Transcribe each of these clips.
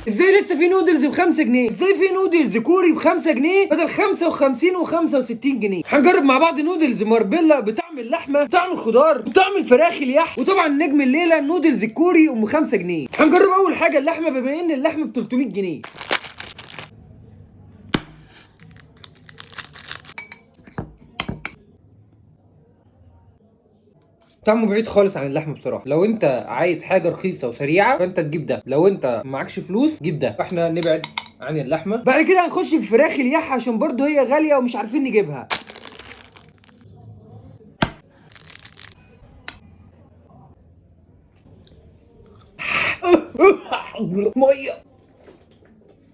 ازاي لسه في نودلز ب5 جنيه؟ ازاي في نودلز كوري ب5 جنيه بدل 55 و65 جنيه؟ هنجرب مع بعض نودلز ماربيلا بطعم اللحمه، بطعم الخضار، بطعم الفراخ اليح، وطبعا نجم الليله نودلز الكوري ام5 جنيه. هنجرب اول حاجه اللحمه، بما ان اللحمه ب 300 جنيه. طعمه بعيد خالص عن اللحمه بصراحه. لو انت عايز حاجه رخيصه وسريعه فانت تجيب ده، لو انت معكش فلوس جيب ده. فاحنا نبعد عن اللحمه. بعد كده هنخش في الفراخ اليح عشان برضه هي غاليه ومش عارفين نجيبها. ميه.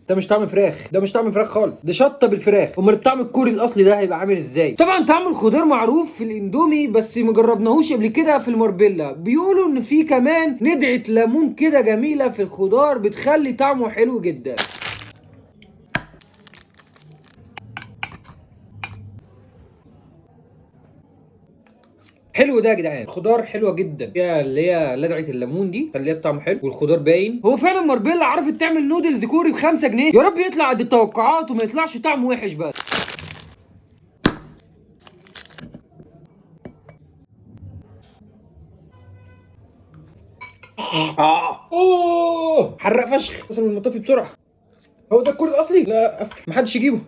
ده مش طعم فراخ، ده مش طعم فراخ خالص، ده شطه بالفراخ. امال الطعم الكوري الاصلي ده هيبقى عامل ازاي؟ طبعا طعم الخضار معروف في الاندومي، بس ما جربناهوش قبل كده في الماربيلا. بيقولوا ان في كمان ندعه ليمون كده جميله في الخضار بتخلي طعمه حلو جدا. حلو ده يا جدعان، خضار حلوه جدا فيها اللي هي لدعه الليمون دي، خليها الطعم حلو والخضار باين. هو فعلا ماربيلا عرفت تعمل نودلز كوري ب5 جنيه. يا رب يطلع قد التوقعات وما يطلعش طعم وحش بس. اوه حرق فشخ. اتصل بالمطافي بسرعه. هو ده الكوري الاصلي؟ لا محدش يجيبه.